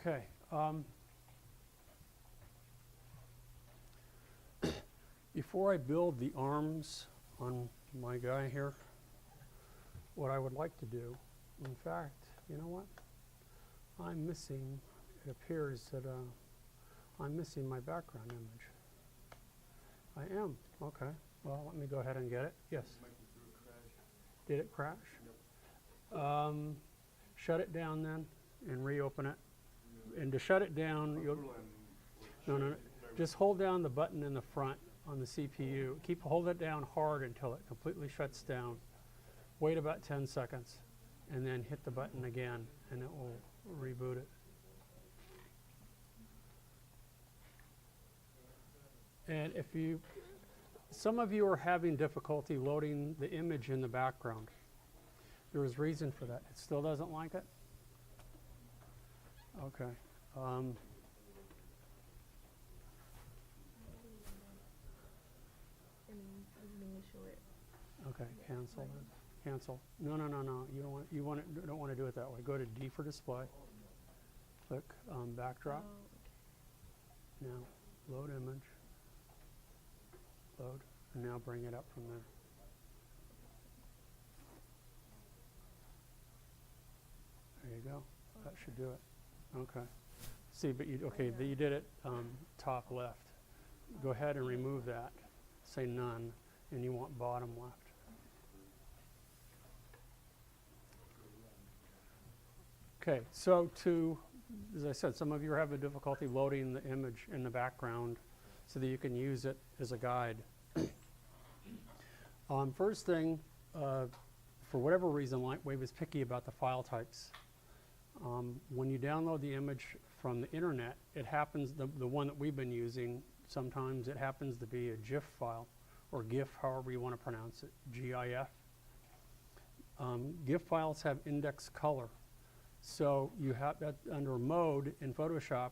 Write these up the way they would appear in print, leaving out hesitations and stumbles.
Okay. Before I build the arms on my guy here, what I would like to do, in fact, you know what? I'm missing, it appears that I'm missing my background image. I am, okay. Well, let me go ahead and get it. Yes? Did it crash? Yep. Shut it down then and reopen it. And to shut it down, you'll, no, just hold down the button in the front on the CPU. Hold it down hard until it completely shuts down. Wait about 10 seconds and then hit the button again and it will reboot it. And if you, some of you are having difficulty loading the image in the background. There is reason for that. It still doesn't like it? Okay. Okay, cancel it. Cancel. No. You don't want to do it that way. Go to D for display. Click backdrop. Now load image. Load, and now bring it up from there. There you go. That should do it. Okay. See, but you you did it top left. Go ahead and remove that. Say none, and you want bottom left. Okay, so as I said, some of you are having difficulty loading the image in the background so that you can use it as a guide. First thing, for whatever reason, Lightwave is picky about the file types. When you download the image from the internet, it happens, the one that we've been using, sometimes it happens to be a GIF file, or GIF, however you want to pronounce it, GIF. GIF files have index color. So you have that under mode in Photoshop,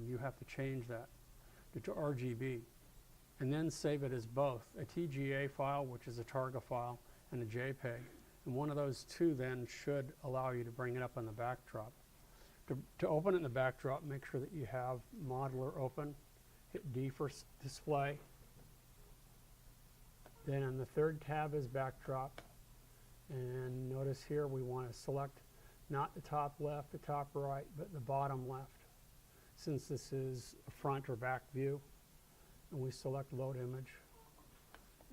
you have to change that to RGB and then save it as both a TGA file, which is a Targa file, and a JPEG. And one of those two then should allow you to bring it up on the backdrop. To open it in the backdrop, make sure that you have Modeler open. Hit D for display. Then on the third tab is backdrop. And notice here we want to select not the top left, the top right, but the bottom left, since this is a front or back view. And we select load image.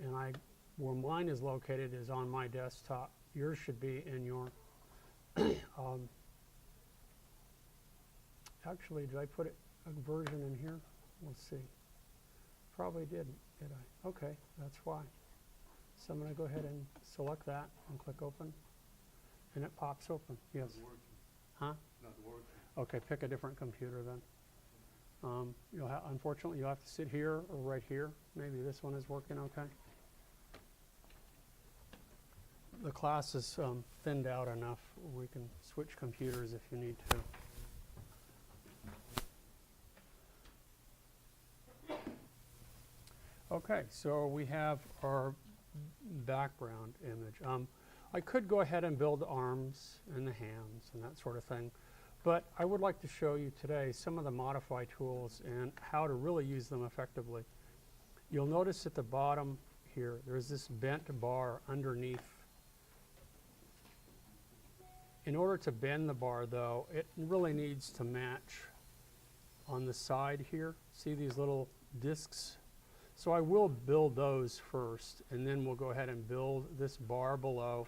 And where mine is located is on my desktop. Yours should be in your actually, did I put a version in here? Let's see. Probably didn't, did I? Okay, that's why. So I'm going to go ahead and select that and click open. And it pops open. Yes? Not working. Huh? Not working. Okay, pick a different computer then. Unfortunately, you'll have to sit here or right here. Maybe this one is working okay. The class is thinned out enough. We can switch computers if you need to. Okay, so we have our background image. I could go ahead and build the arms and the hands and that sort of thing, but I would like to show you today some of the modify tools and how to really use them effectively. You'll notice at the bottom here, there's this bent bar underneath. In order to bend the bar, though, it really needs to match on the side here. See these little discs? So I will build those first, and then we'll go ahead and build this bar below,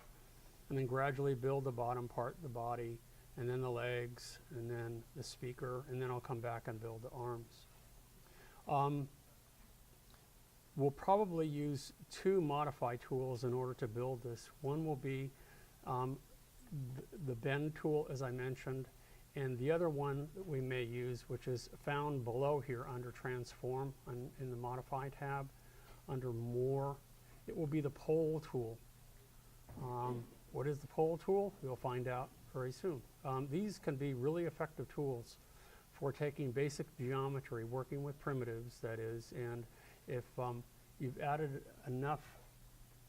and then gradually build the bottom part, the body, and then the legs, and then the speaker, and then I'll come back and build the arms. We'll probably use two modify tools in order to build this. One will be the bend tool, as I mentioned, and the other one that we may use, which is found below here under transform in the modify tab, under more, it will be the pole tool. What is the pole tool? You'll find out very soon. These can be really effective tools for taking basic geometry, working with primitives, that is, and if you've added enough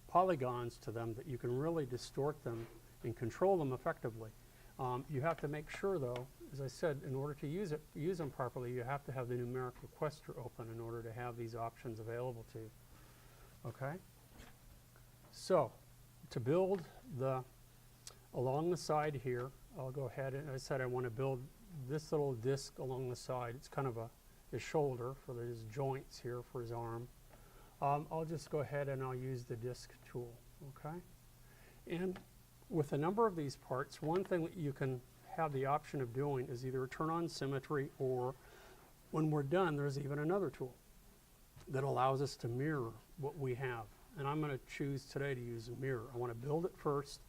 polygons to them that you can really distort them and control them effectively. You have to make sure, though, as I said, in order to use them properly, you have to have the numeric requester open in order to have these options available to you. Okay? So, to build along the side here, I'll go ahead and I said I want to build this little disc along the side. It's kind of his shoulder for his joints here for his arm. I'll just go ahead and I'll use the disc tool. Okay? And with a number of these parts, one thing that you can have the option of doing is either turn on symmetry, or when we're done, there's even another tool that allows us to mirror what we have. And I'm going to choose today to use a mirror. I want to build it first,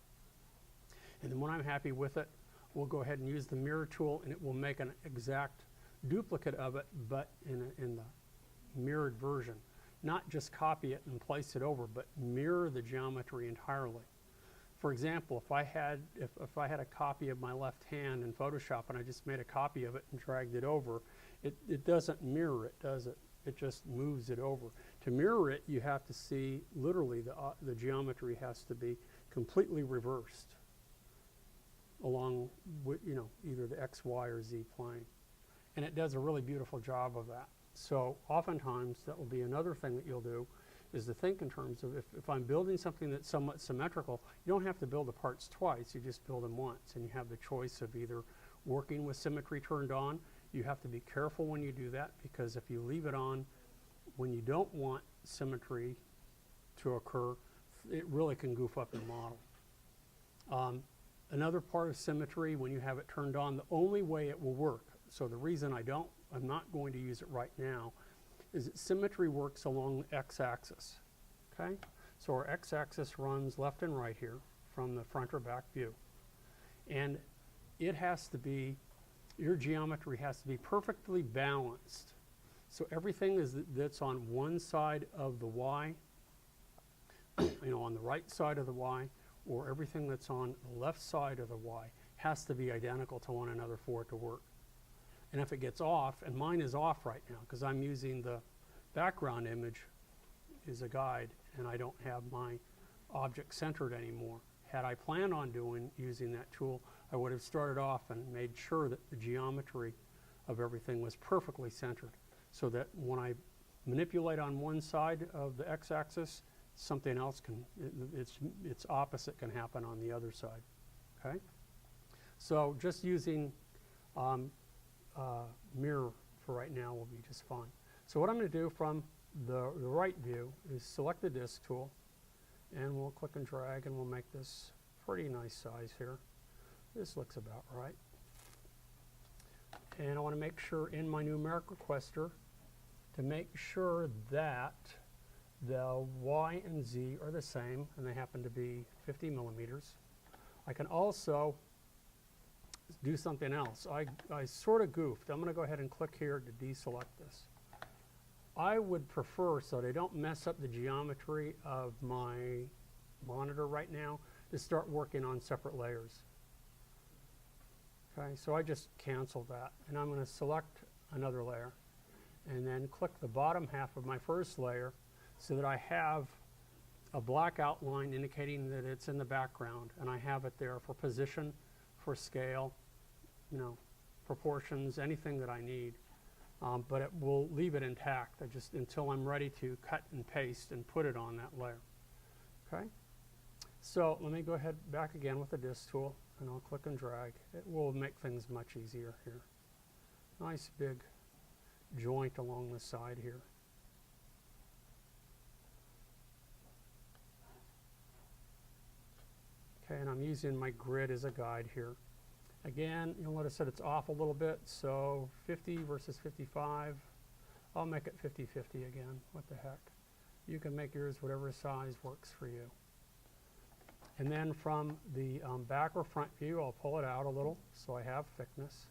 and then when I'm happy with it, we'll go ahead and use the mirror tool, and it will make an exact duplicate of it, but in the mirrored version. Not just copy it and place it over, but mirror the geometry entirely. For example, if I had a copy of my left hand in Photoshop and I just made a copy of it and dragged it over, it doesn't mirror it, does it? It just moves it over. To mirror it, you have to see literally the geometry has to be completely reversed along with, either the X, Y, or Z plane. And it does a really beautiful job of that. So oftentimes that will be another thing that you'll do, is to think in terms of if I'm building something that's somewhat symmetrical, you don't have to build the parts twice, you just build them once, and you have the choice of either working with symmetry turned on. You have to be careful when you do that, because if you leave it on when you don't want symmetry to occur, it really can goof up your model. Another part of symmetry, when you have it turned on, the only way it will work, so the reason I'm not going to use it right now, is that symmetry works along the x-axis. Okay? So our x-axis runs left and right here from the front or back view. And it has to be, your geometry has to be perfectly balanced. So everything that's on one side of the y, on the right side of the y, or everything that's on the left side of the y, has to be identical to one another for it to work. And if it gets off, and mine is off right now because I'm using the background image as a guide and I don't have my object centered anymore. Had I planned on using that tool, I would have started off and made sure that the geometry of everything was perfectly centered, so that when I manipulate on one side of the x-axis, something else its opposite can happen on the other side. Okay? So just using mirror for right now will be just fine. So what I'm going to do from the right view is select the disk tool, and we'll click and drag, and we'll make this pretty nice size here. This looks about right. And I want to make sure in my numeric requester to make sure that the Y and Z are the same, and they happen to be 50 millimeters. I can also do something else. I sort of goofed. I'm going to go ahead and click here to deselect this. I would prefer, so they don't mess up the geometry of my monitor right now, to start working on separate layers. Okay, so I just canceled that, and I'm going to select another layer and then click the bottom half of my first layer so that I have a black outline indicating that it's in the background, and I have it there for position, for scale, proportions, anything that I need. But it will leave it intact until I'm ready to cut and paste and put it on that layer. Okay? So let me go ahead back again with the disk tool, and I'll click and drag. It will make things much easier here. Nice big joint along the side here. Okay, and I'm using my grid as a guide here. Again, you'll notice that it's off a little bit, so 50 versus 55. I'll make it 50-50 again. What the heck? You can make yours whatever size works for you. And then from the back or front view, I'll pull it out a little so I have thickness.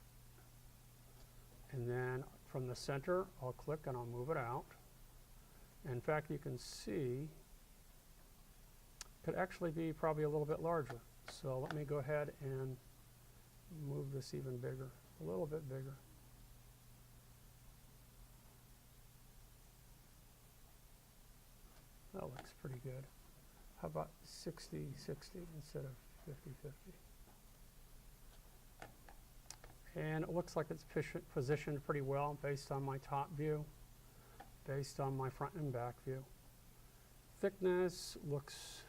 And then from the center, I'll click and I'll move it out. In fact, you can see it could actually be probably a little bit larger. So let me go ahead and move this even bigger, a little bit bigger. That looks pretty good. How about 60-60 instead of 50-50? And it looks like it's positioned pretty well based on my top view, based on my front and back view. Thickness looks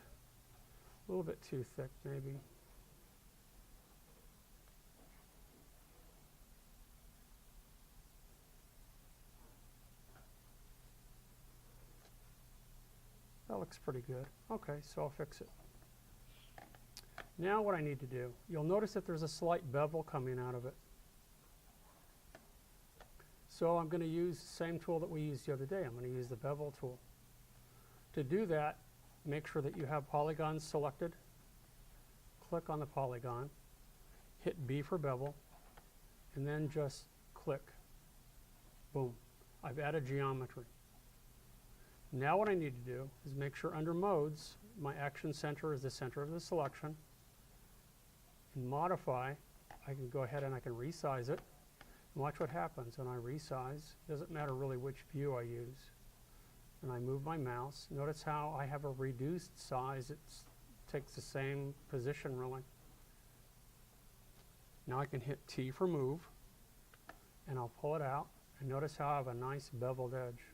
a little bit too thick, maybe. That looks pretty good. Okay, so I'll fix it. Now what I need to do, you'll notice that there's a slight bevel coming out of it. So I'm going to use the same tool that we used the other day. I'm going to use the Bevel Tool. To do that, make sure that you have polygons selected. Click on the polygon, hit B for bevel, and then just click. Boom. I've added geometry. Now what I need to do is make sure under Modes, my action center is the center of the selection. In Modify, I can go ahead and I can resize it. And watch what happens when I resize. It doesn't matter really which view I use. And I move my mouse. Notice how I have a reduced size. It takes the same position really. Now I can hit T for move, and I'll pull it out. And notice how I have a nice beveled edge.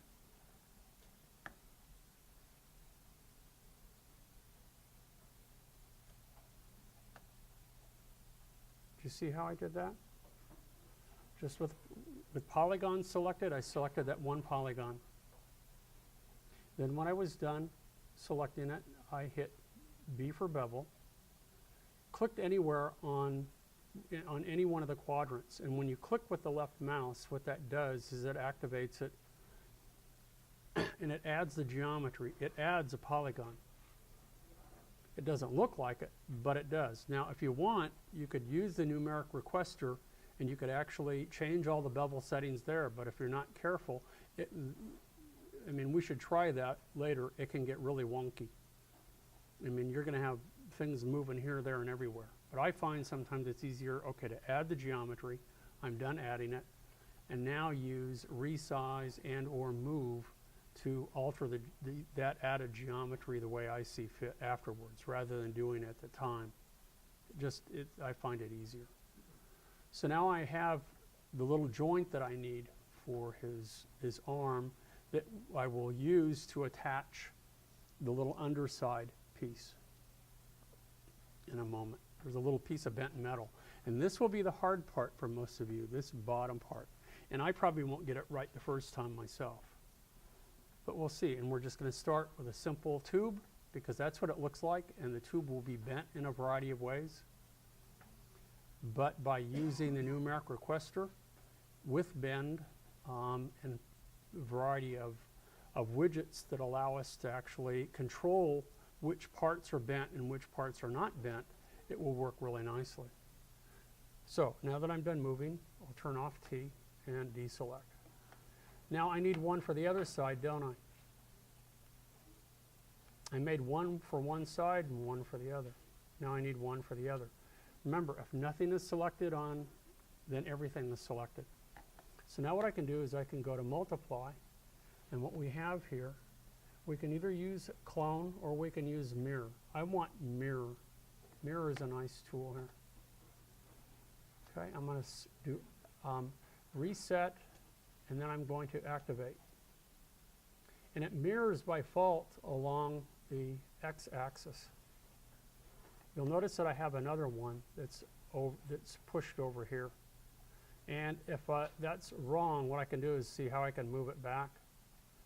Do you see how I did that? Just with polygons selected, I selected that one polygon. Then when I was done selecting it, I hit B for bevel, clicked anywhere on any one of the quadrants. And when you click with the left mouse, what that does is it activates it and it adds the geometry. It adds a polygon. It doesn't look like it, but it does. Now, if you want, you could use the numeric requester and you could actually change all the bevel settings there. But if you're not careful, I mean, we should try that later. It can get really wonky. I mean, you're going to have things moving here, there, and everywhere. But I find sometimes it's easier, okay, to add the geometry. I'm done adding it. And now use resize and or move to alter that added geometry the way I see fit afterwards, rather than doing it at the time. I find it easier. So now I have the little joint that I need for his arm that I will use to attach the little underside piece in a moment. There's a little piece of bent metal. And this will be the hard part for most of you, this bottom part. And I probably won't get it right the first time myself. But we'll see. And we're just going to start with a simple tube, because that's what it looks like. And the tube will be bent in a variety of ways. But by using the numeric requester with bend and a variety of widgets that allow us to actually control which parts are bent and which parts are not bent, it will work really nicely. So now that I'm done moving, I'll turn off T and deselect. Now I need one for the other side, don't I? I made one for one side and one for the other. Now I need one for the other. Remember, if nothing is selected on, then everything is selected. So now what I can do is I can go to multiply, and what we have here, we can either use clone or we can use mirror. I want mirror. Mirror is a nice tool here. Okay, I'm going to do reset, and then I'm going to activate. And it mirrors by default along the x-axis. You'll notice that I have another one that's pushed over here. And if that's wrong, what I can do is see how I can move it back.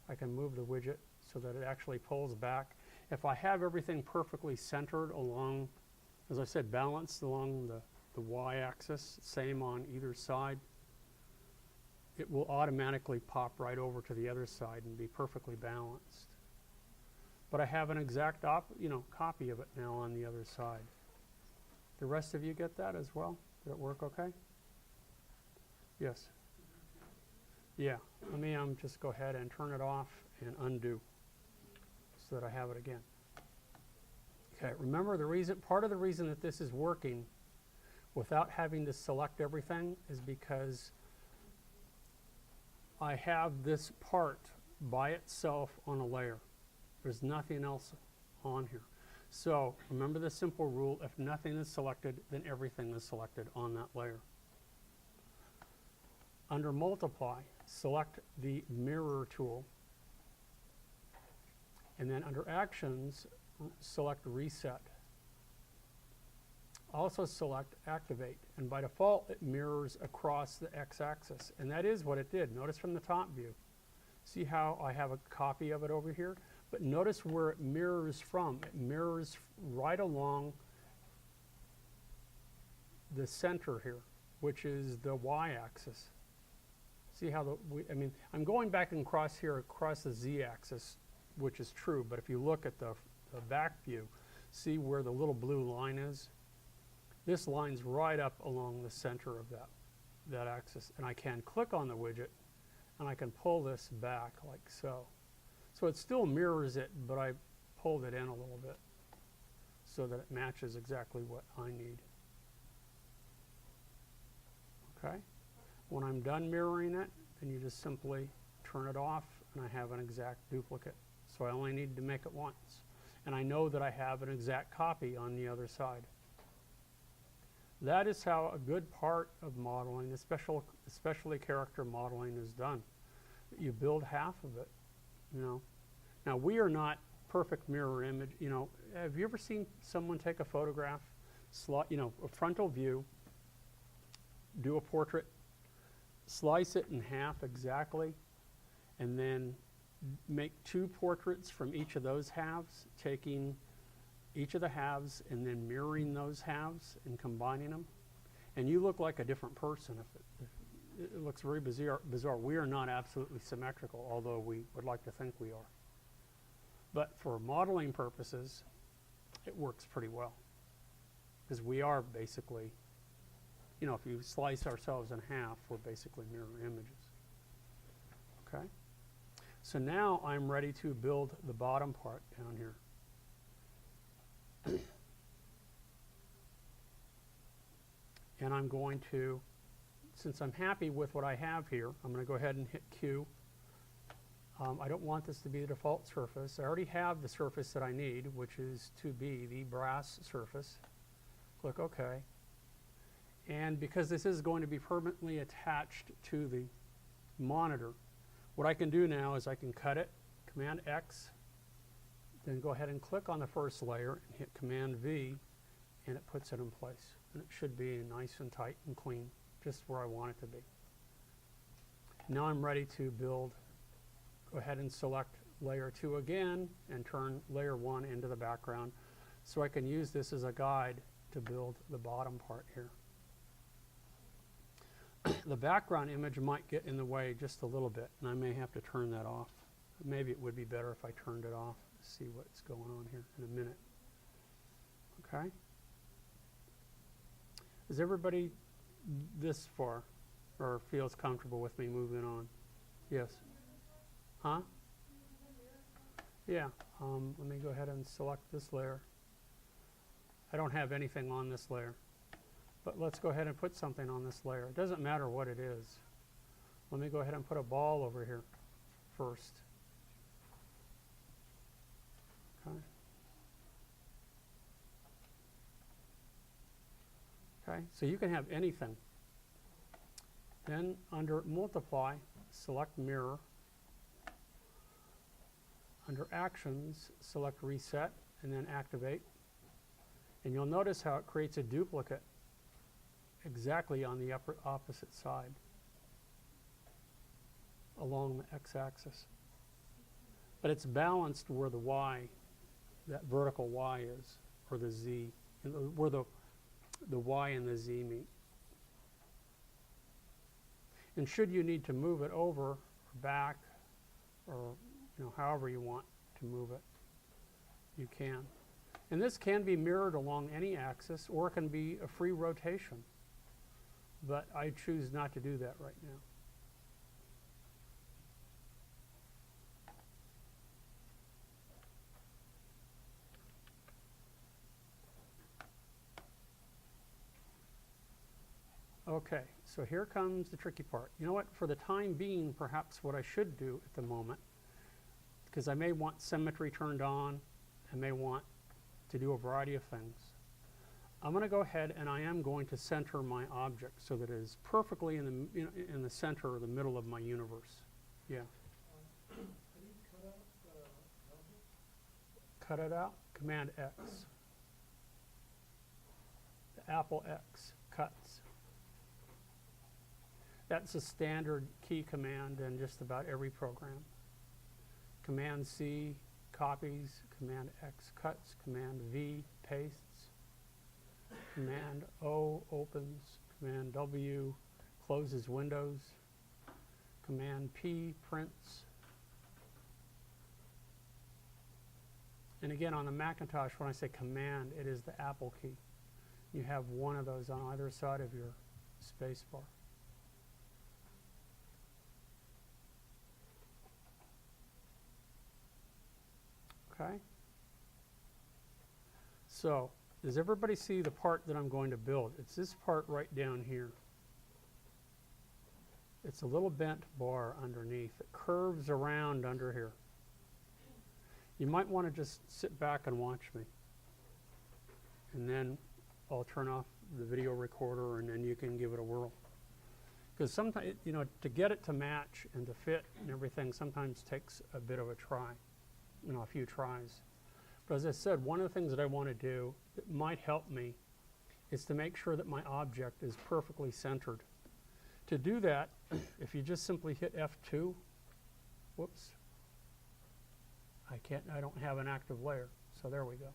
I can move the widget so that it actually pulls back. If I have everything perfectly centered along, as I said, balanced along the y-axis, same on either side, it will automatically pop right over to the other side and be perfectly balanced. But I have an exact copy of it now on the other side. The rest of you get that as well? Did it work okay? Yes? Yeah. Let me just go ahead and turn it off and undo so that I have it again. Okay, remember part of the reason that this is working without having to select everything is because I have this part by itself on a layer. There's nothing else on here. So remember the simple rule, if nothing is selected, then everything is selected on that layer. under Multiply, select the Mirror tool. And then under Actions, select Reset. Also select Activate. And by default, it mirrors across the x-axis. And that is what it did. Notice from the top view. See how I have a copy of it over here? But notice where it mirrors from. It mirrors right along the center here, which is the y-axis. See how I'm going back and across here across the z-axis, which is true, but if you look at the back view, see where the little blue line is? This line's right up along the center of that axis, and I can click on the widget, and I can pull this back like so. So it still mirrors it, but I pulled it in a little bit so that it matches exactly what I need. Okay? When I'm done mirroring it, then you just simply turn it off, and I have an exact duplicate. So I only need to make it once. And I know that I have an exact copy on the other side. That is how a good part of modeling, especially character modeling, is done. You build half of it, you know. Now, we are not perfect mirror image. You know, have you ever seen someone take a photograph, a frontal view, do a portrait, slice it in half exactly, and then make two portraits from each of those halves, taking each of the halves and then mirroring those halves and combining them? And you look like a different person. If it looks very bizarre. We are not absolutely symmetrical, although we would like to think we are. But for modeling purposes, it works pretty well, because we are basically, you know, if you slice ourselves in half, we're basically mirror images. Okay? So now I'm ready to build the bottom part down here. And I'm going to, since I'm happy with what I have here, I'm going to go ahead and hit Q. I don't want this to be the default surface. I already have the surface that I need, which is to be the brass surface. Click OK. And because this is going to be permanently attached to the monitor, what I can do now is I can cut it, Command X, then go ahead and click on the first layer and hit Command V, and it puts it in place. And it should be nice and tight and clean, just where I want it to be. Now I'm ready to build. Go ahead and select layer 2 again and turn layer 1 into the background, so I can use this as a guide to build the bottom part here. The background image might get in the way just a little bit, and I may have to turn that off. Maybe it would be better if I turned it off to see what's going on here in a minute. Okay? Is everybody this far, or feels comfortable with me moving on? Yes? Huh? Yeah. Let me go ahead and select this layer. I don't have anything on this layer, but let's go ahead and put something on this layer. It doesn't matter what it is. Let me go ahead and put a ball over here first. Okay. Okay, so you can have anything. Then under Multiply, select Mirror. Under Actions, select Reset, and then Activate. And you'll notice how it creates a duplicate exactly on the opposite side along the x-axis. But it's balanced where the y, that vertical y is, or the z, where the y and the z meet. And should you need to move it over or back, or however you want to move it, you can. And this can be mirrored along any axis, or it can be a free rotation. But I choose not to do that right now. Okay, so here comes the tricky part. You know what? For the time being, perhaps what I should do at the moment, because I may want symmetry turned on, I may want to do a variety of things. I'm going to go ahead and I am going to center my object so that it is perfectly in the center or the middle of my universe. Yeah. How do you cut out the object? Cut it out. Command X. The Apple X cuts. That's a standard key command in just about every program. Command C copies, Command X cuts, Command V pastes, Command O opens, Command W closes windows, Command P prints. And again, on the Macintosh, when I say command, it is the Apple key. You have one of those on either side of your space bar. Okay? So, does everybody see the part that I'm going to build? It's this part right down here. It's a little bent bar underneath. It curves around under here. You might want to just sit back and watch me. And then I'll turn off the video recorder and then you can give it a whirl. Because sometimes, you know, to get it to match and to fit and everything sometimes takes a bit of a try. You know, a few tries. But as I said, one of the things that I want to do that might help me is to make sure that my object is perfectly centered. To do that, if you just simply hit F2, whoops, I don't have an active layer, so there we go.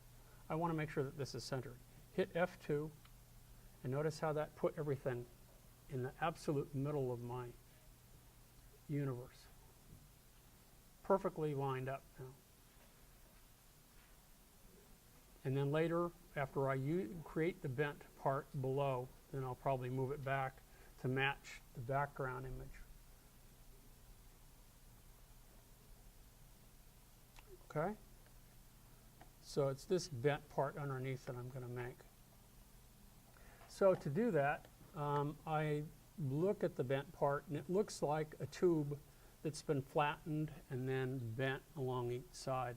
I want to make sure that this is centered. Hit F2, and notice how that put everything in the absolute middle of my universe. Perfectly lined up now. And then later, after I create the bent part below, then I'll probably move it back to match the background image. Okay? So it's this bent part underneath that I'm going to make. So to do that, I look at the bent part, and it looks like a tube that's been flattened and then bent along each side.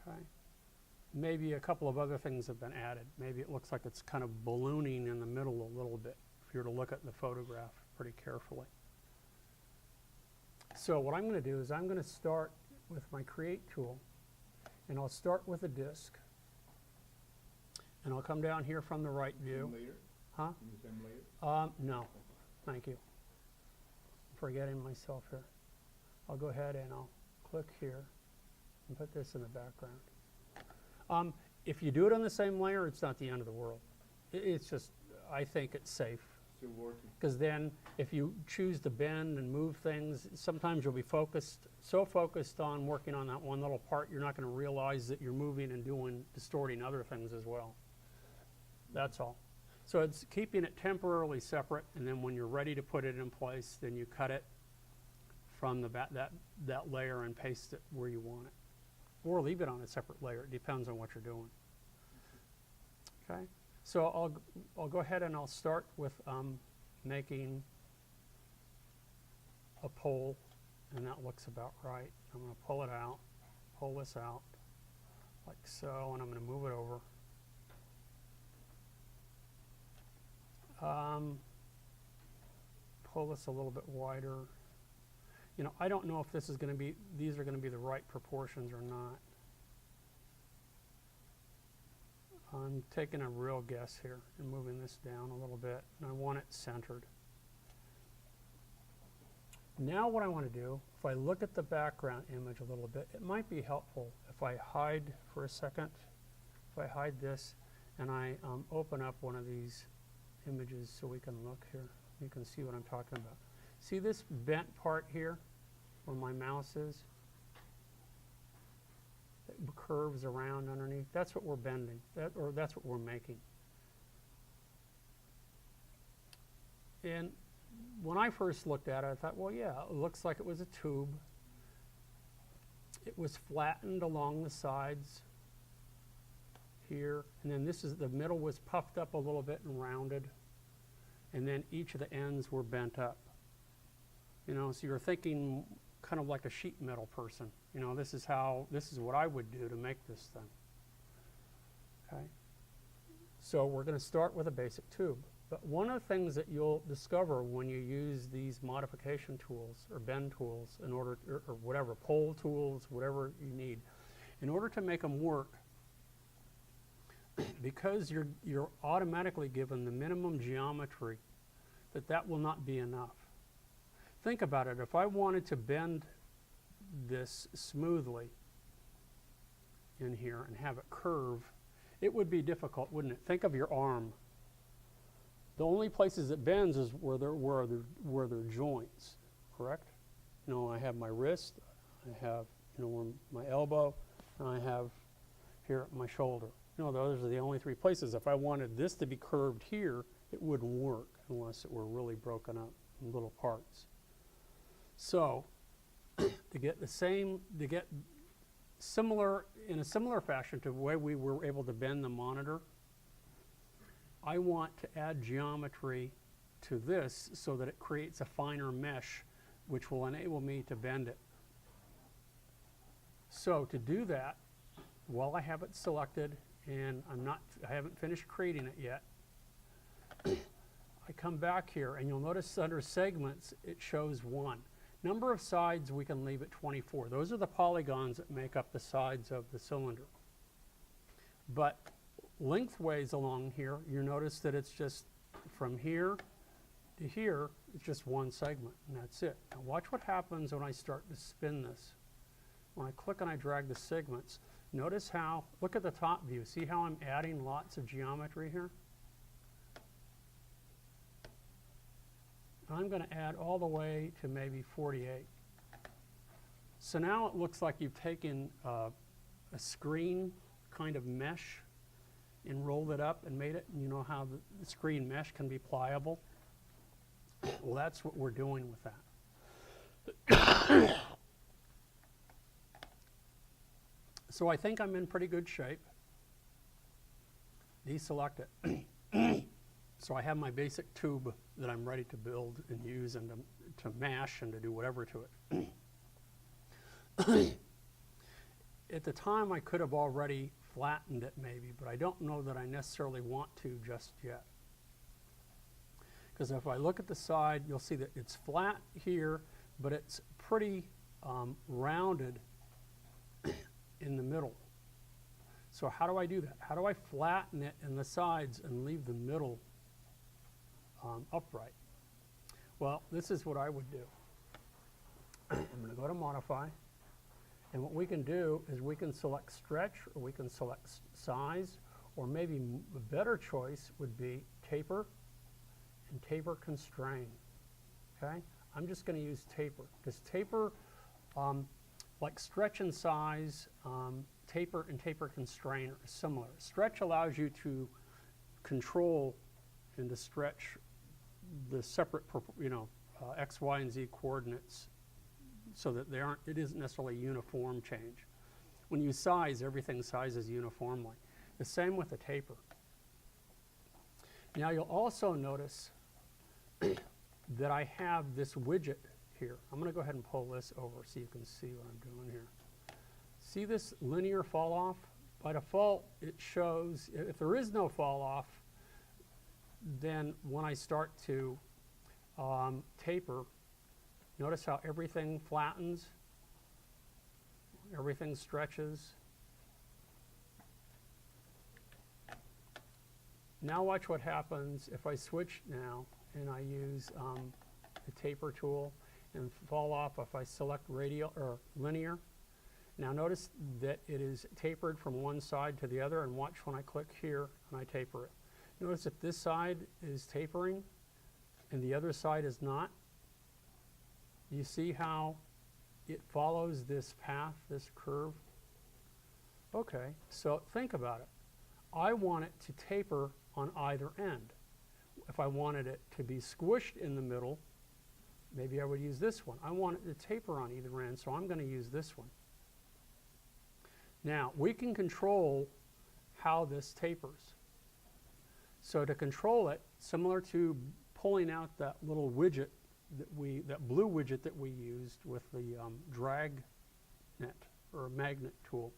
Okay. Maybe a couple of other things have been added. Maybe it looks like it's kind of ballooning in the middle a little bit, if you were to look at the photograph pretty carefully. So what I'm going to do is I'm going to start with my Create tool, and I'll start with a disk. And I'll come down here from the right view. Later? Huh? Can you send later? No, thank you. Forgetting myself here. I'll go ahead and I'll click here and put this in the background. If you do it on the same layer, it's not the end of the world. It's just, I think it's safe. Still working. Because then if you choose to bend and move things, sometimes you'll be so focused on working on that one little part, you're not going to realize that you're moving and distorting other things as well. That's all. So it's keeping it temporarily separate, and then when you're ready to put it in place, then you cut it from that layer and paste it where you want it. Or leave it on a separate layer. It depends on what you're doing. Okay? So I'll go ahead and I'll start with making a pole, and that looks about right. I'm going to pull this out like so, and I'm going to move it over. Pull this a little bit wider. You know, I don't know if these are going to be the right proportions or not. I'm taking a real guess here and moving this down a little bit, and I want it centered. Now what I want to do, if I look at the background image a little bit, it might be helpful if I hide for a second, if I hide this, and I open up one of these images so we can look here. You can see what I'm talking about. See this bent part here where my mouse is? It curves around underneath. That's what we're bending, or that's what we're making. And when I first looked at it, I thought, well, yeah, it looks like it was a tube. It was flattened along the sides here, and then the middle was puffed up a little bit and rounded, and then each of the ends were bent up. You know, so you're thinking kind of like a sheet metal person. You know, this is what I would do to make this thing. So we're going to start with a basic tube. But one of the things that you'll discover when you use these modification tools or bend tools in order, or whatever, pole tools, whatever you need, in order to make them work, because you're automatically given the minimum geometry, that will not be enough. Think about it. If I wanted to bend this smoothly in here and have it curve, it would be difficult, wouldn't it? Think of your arm. The only places it bends is where there are joints, correct? You know, I have my wrist, I have, you know, where my elbow, and I have here at my shoulder. You know, those are the only three places. If I wanted this to be curved here, it wouldn't work unless it were really broken up in little parts. So, to get similar, in a similar fashion to the way we were able to bend the monitor, I want to add geometry to this so that it creates a finer mesh which will enable me to bend it. So to do that, while I have it selected and I haven't finished creating it yet, I come back here and you'll notice under segments it shows 1. Number of sides we can leave at 24. Those are the polygons that make up the sides of the cylinder. But lengthways along here, you notice that it's just from here to here, it's just one segment, and that's it. Now watch what happens when I start to spin this. When I click and I drag the segments, notice how, look at the top view, see how I'm adding lots of geometry here? I'm going to add all the way to maybe 48. So now it looks like you've taken a screen kind of mesh and rolled it up and made it, you know how the screen mesh can be pliable? Well, that's what we're doing with that. So I think I'm in pretty good shape. Deselect it. So I have my basic tube that I'm ready to build and use and to mash and to do whatever to it. At the time I could have already flattened it maybe, but I don't know that I necessarily want to just yet. Because if I look at the side, you'll see that it's flat here, but it's pretty rounded in the middle. So how do I do that? How do I flatten it in the sides and leave the middle upright? Well, this is what I would do. I'm going to go to Modify, and what we can do is we can select Stretch, or we can select Size, or maybe a better choice would be Taper and Taper Constrain. Okay? I'm just going to use Taper, because Taper, like Stretch and Size, Taper and Taper Constrain are similar. Stretch allows you to control and to stretch the separate, X, Y, and Z coordinates so that it isn't necessarily a uniform change. When you size, everything sizes uniformly. The same with the taper. Now you'll also notice that I have this widget here. I'm going to go ahead and pull this over so you can see what I'm doing here. See this linear fall off? By default, it shows, if there is no fall off, then when I start to taper, notice how everything flattens, everything stretches. Now watch what happens if I switch now and I use the taper tool and fall off if I select radial or linear. Now notice that it is tapered from one side to the other, and watch when I click here and I taper it. Notice if this side is tapering and the other side is not. You see how it follows this path, this curve? Okay, so think about it. I want it to taper on either end. If I wanted it to be squished in the middle, maybe I would use this one. I want it to taper on either end, so I'm going to use this one. Now, we can control how this tapers. So to control it, similar to pulling out that little widget that blue widget that we used with the drag net or magnet tool,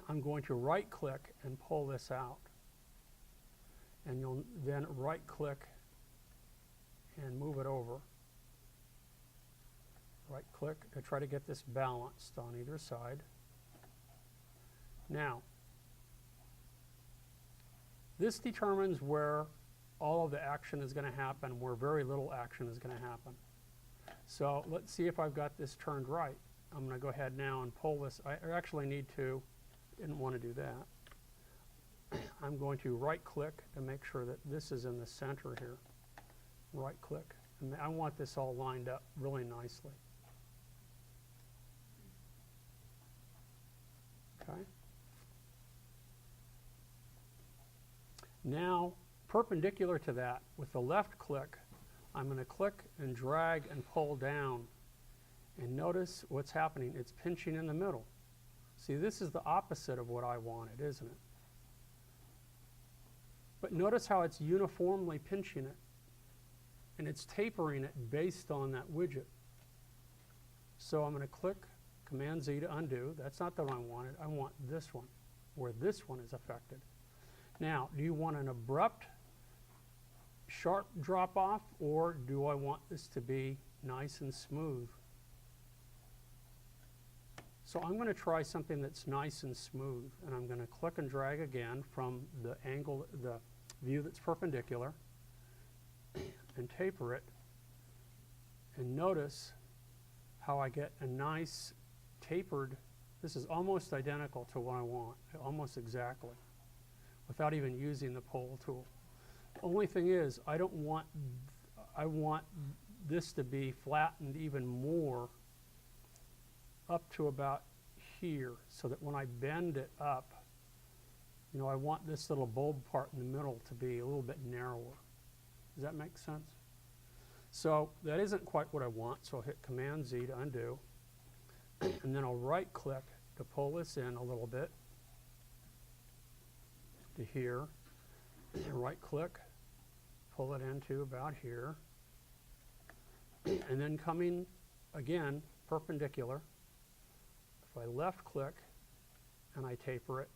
I'm going to right click and pull this out. and you'll then right click and move it over. Right click to try to get this balanced on either side. Now, this determines where all of the action is going to happen, where very little action is going to happen. So let's see if I've got this turned right. I'm going to go ahead now and pull this. I actually need to, didn't want to do that. I'm going to right click to make sure that this is in the center here. Right click. And I want this all lined up really nicely. Okay. Now, perpendicular to that, with the left click, I'm going to click and drag and pull down. And notice what's happening. It's pinching in the middle. See, this is the opposite of what I wanted, isn't it? But notice how it's uniformly pinching it. And it's tapering it based on that widget. So I'm going to click Command-Z to undo. That's not the one I wanted. I want this one, where this one is affected. Now, do you want an abrupt, sharp drop-off, or do I want this to be nice and smooth? So I'm going to try something that's nice and smooth, and I'm going to click and drag again from the angle, the view that's perpendicular, and taper it. And notice how I get a nice tapered, this is almost identical to what I want, almost exactly, without even using the pull tool. The only thing is, I want this to be flattened even more up to about here, so that when I bend it up, you know, I want this little bulb part in the middle to be a little bit narrower. Does that make sense? So that isn't quite what I want, so I'll hit Command-Z to undo, and then I'll right-click to pull this in a little bit to here, and right-click, pull it into about here, and then coming again perpendicular, if I left-click and I taper it,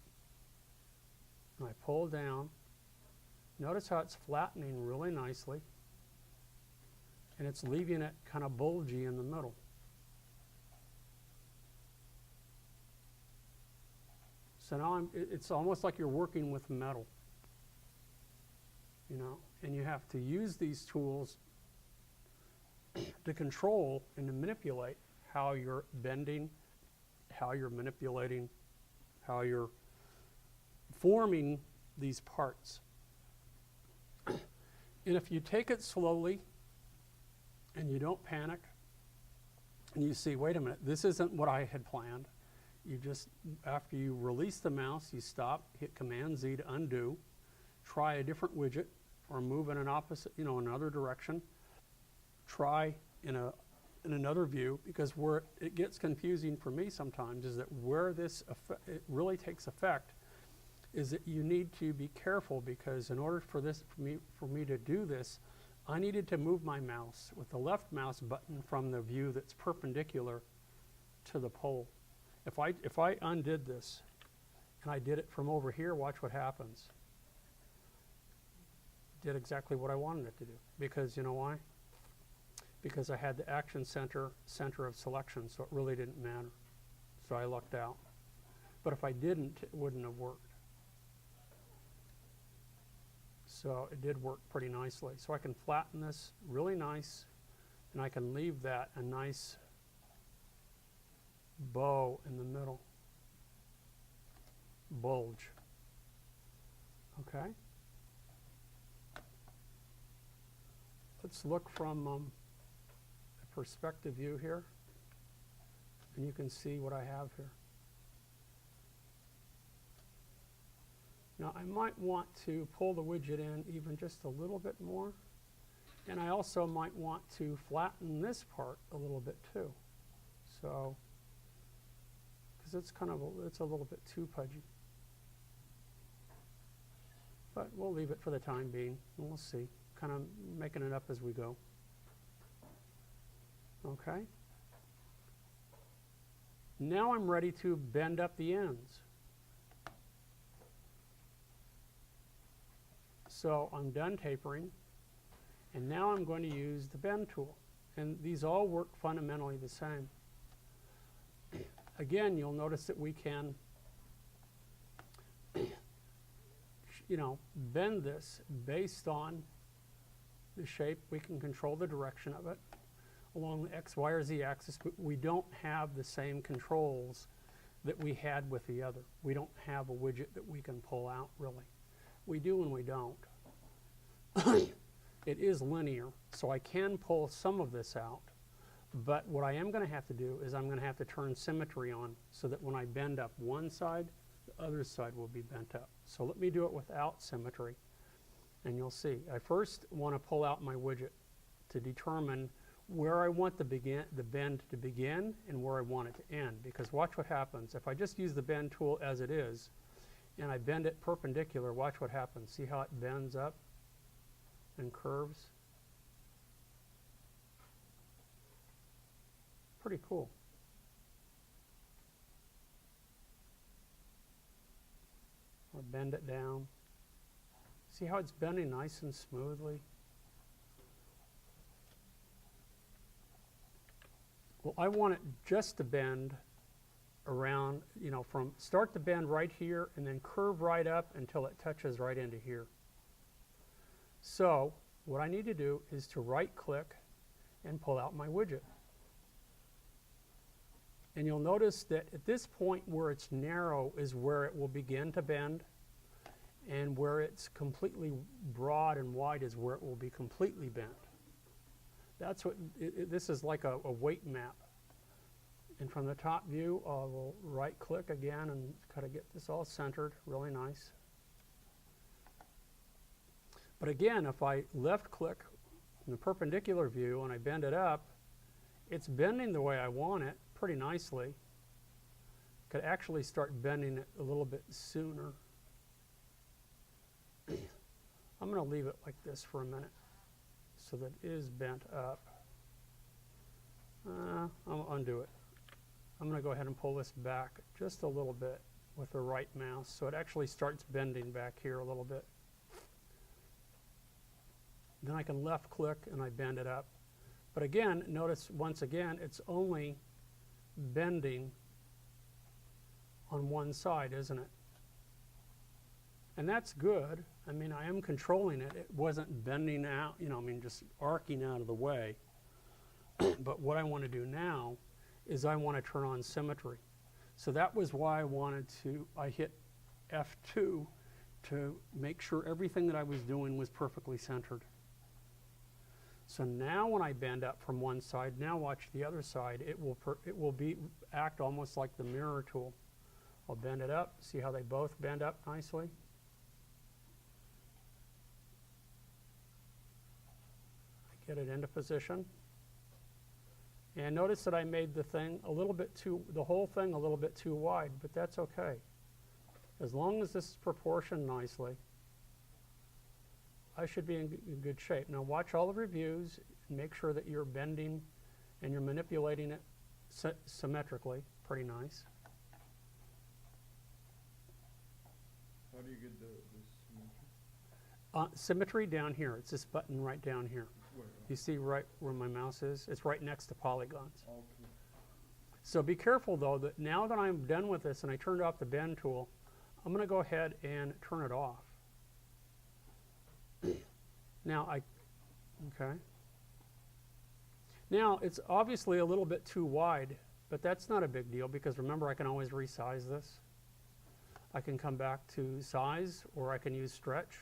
and I pull down, notice how it's flattening really nicely, and it's leaving it kind of bulgy in the middle. So now it's almost like you're working with metal, you know, and you have to use these tools to control and to manipulate how you're bending, how you're manipulating, how you're forming these parts. And if you take it slowly and you don't panic, and you see, wait a minute, this isn't what I had planned. You just, after you release the mouse, you stop, hit Command-Z to undo, try a different widget, or move in an opposite, you know, another direction. Try in another view, because where it gets confusing for me sometimes is that where this it really takes effect is that you need to be careful, because in order for me to do this, I needed to move my mouse with the left mouse button from the view that's perpendicular to the pole. If I undid this and I did it from over here, watch what happens. Did exactly what I wanted it to do, because you know why? Because I had the action center of selection, so it really didn't matter. So I lucked out. But if I didn't, it wouldn't have worked. So it did work pretty nicely. So I can flatten this really nice, and I can leave that a nice bow in the middle. Bulge. Okay? Let's look from the perspective view here, and you can see what I have here. Now I might want to pull the widget in even just a little bit more, and I also might want to flatten this part a little bit too. So, because it's a little bit too pudgy. But we'll leave it for the time being, and we'll see. Kind of making it up as we go. Okay. Now I'm ready to bend up the ends. So I'm done tapering, and now I'm going to use the bend tool. And these all work fundamentally the same. Again, you'll notice that we can bend this based on the shape. We can control the direction of it along the X, Y, or Z axis, but we don't have the same controls that we had with the other. We don't have a widget that we can pull out, really. We do and we don't. It is linear, so I can pull some of this out, but what I am going to have to do is I'm going to have to turn symmetry on so that when I bend up one side, the other side will be bent up. So let me do it without symmetry, and you'll see. I first want to pull out my widget to determine where I want the bend to begin and where I want it to end, because watch what happens. If I just use the bend tool as it is, and I bend it perpendicular, watch what happens. See how it bends up and curves? Pretty cool. Or bend it down. See how it's bending nice and smoothly? Well, I want it just to bend around, from start to bend right here and then curve right up until it touches right into here. So what I need to do is to right click and pull out my widget. And you'll notice that at this point where it's narrow is where it will begin to bend, and where it's completely broad and wide is where it will be completely bent. That's what, this is like a weight map. And from the top view, I will right click again and kind of get this all centered, really nice. But again, if I left click in the perpendicular view and I bend it up, it's bending the way I want it pretty nicely. Could actually start bending it a little bit sooner. I'm going to leave it like this for a minute so that it is bent up. I'll undo it. I'm going to go ahead and pull this back just a little bit with the right mouse so it actually starts bending back here a little bit. Then I can left click and I bend it up. But again, notice once again, it's only bending on one side, isn't it? And that's good. I mean, I am controlling it. It wasn't bending out, just arcing out of the way. But what I want to do now is I want to turn on symmetry. So that was why I hit F2 to make sure everything that I was doing was perfectly centered. So now when I bend up from one side, now watch the other side, it will act almost like the mirror tool. I'll bend it up, see how they both bend up nicely? I get it into position. And notice that I made the whole thing a little bit too wide, but that's okay. As long as this is proportioned nicely, I should be in good shape. Now watch all the reviews and make sure that you're bending and you're manipulating it symmetrically. Pretty nice. How do you get this symmetry? Symmetry down here. It's this button right down here. Where? You see right where my mouse is? It's right next to polygons. Okay. So be careful though that now that I'm done with this and I turned off the bend tool, I'm going to go ahead and turn it off. Now Now it's obviously a little bit too wide, but that's not a big deal because remember I can always resize this. I can come back to size or I can use stretch.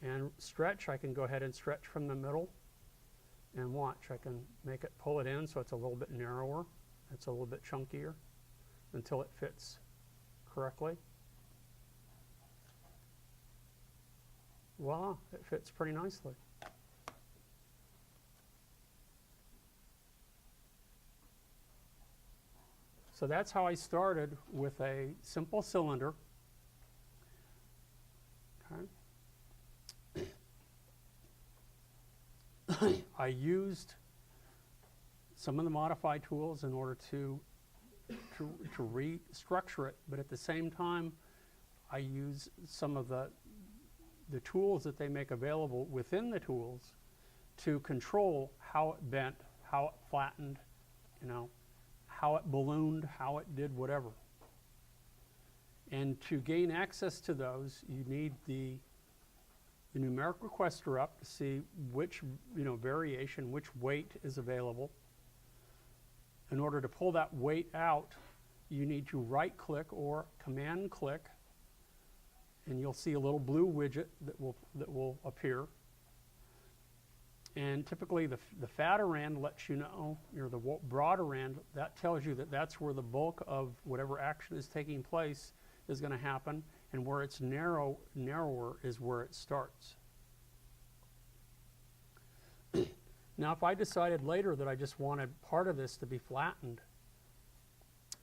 And stretch, I can go ahead and stretch from the middle and watch. I can pull it in so it's a little bit narrower. It's a little bit chunkier until it fits correctly. Voila, it fits pretty nicely. So that's how I started with a simple cylinder. Okay. I used some of the modify tools in order to restructure it, but at the same time I use some of the the tools that they make available within the tools to control how it bent, how it flattened, you know, how it ballooned, how it did whatever. And to gain access to those, you need the numeric requester up to see which, you know, variation, which weight is available. In order to pull that weight out, you need to right-click or command-click, and you'll see a little blue widget that will appear. And typically, the fatter end lets you know, or the broader end, that tells you that that's where the bulk of whatever action is taking place is going to happen, and where it's narrower is where it starts. Now, if I decided later that I just wanted part of this to be flattened,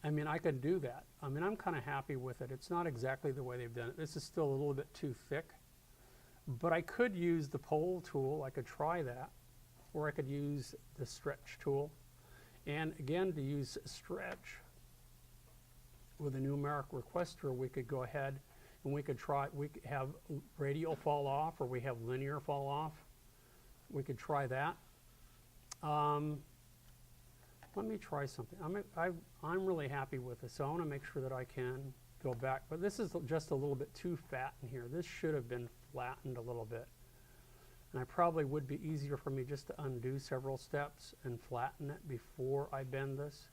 I mean, I could do that. I mean, I'm kind of happy with it. It's not exactly the way they've done it. This is still a little bit too thick. But I could use the pole tool. I could try that. Or I could use the stretch tool. And again, to use stretch with a numeric requester, we could go ahead and we could have radial fall off, or we have linear fall off. We could try that. Let me try something. I'm really happy with this, so I want to make sure that I can go back. But this is just a little bit too fat in here. This should have been flattened a little bit. And it probably would be easier for me just to undo several steps and flatten it before I bend this.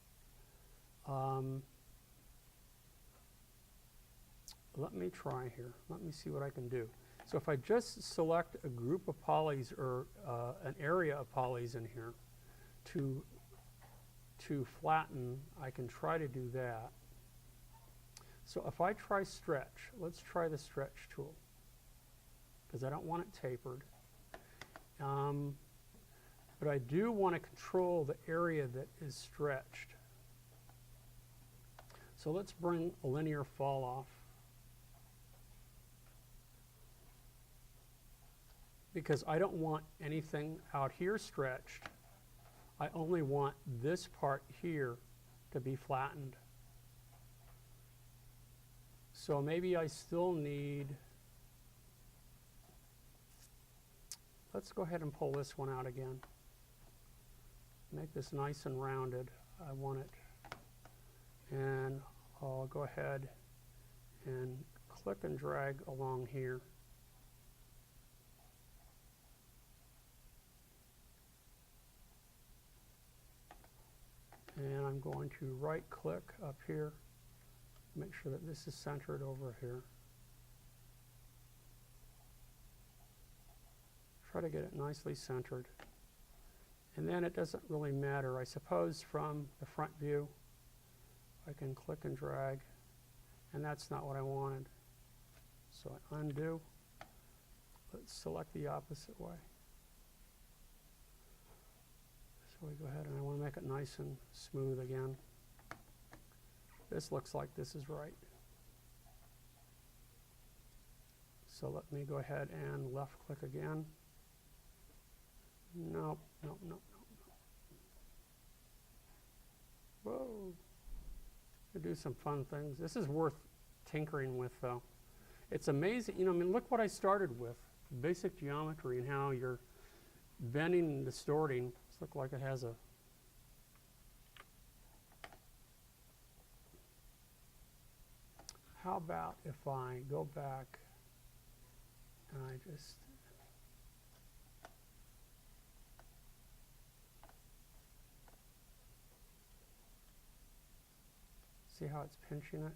Let me try here. Let me see what I can do. So if I just select a group of polys, or an area of polys in here to flatten, I can try to do that. So if I try stretch, let's try the stretch tool, because I don't want it tapered. But I do want to control the area that is stretched. So let's bring a linear fall off. Because I don't want anything out here stretched. I only want this part here to be flattened. So maybe I still need, let's go ahead and pull this one out again. Make this nice and rounded. I want it. And I'll go ahead and click and drag along here. And I'm going to right click up here, make sure that this is centered over here. Try to get it nicely centered. And then it doesn't really matter. I suppose from the front view, I can click and drag, and that's not what I wanted. So I undo. Let's select the opposite way. So we go ahead, and I want to make it nice and smooth again. This looks like this is right. So let me go ahead and left click again. Nope, nope, nope, nope, nope. Whoa. I do some fun things. This is worth tinkering with, though. It's amazing. You know, I mean, look what I started with. Basic geometry and how you're bending and distorting. This looks like it has a... How about if I go back and I just... See how it's pinching it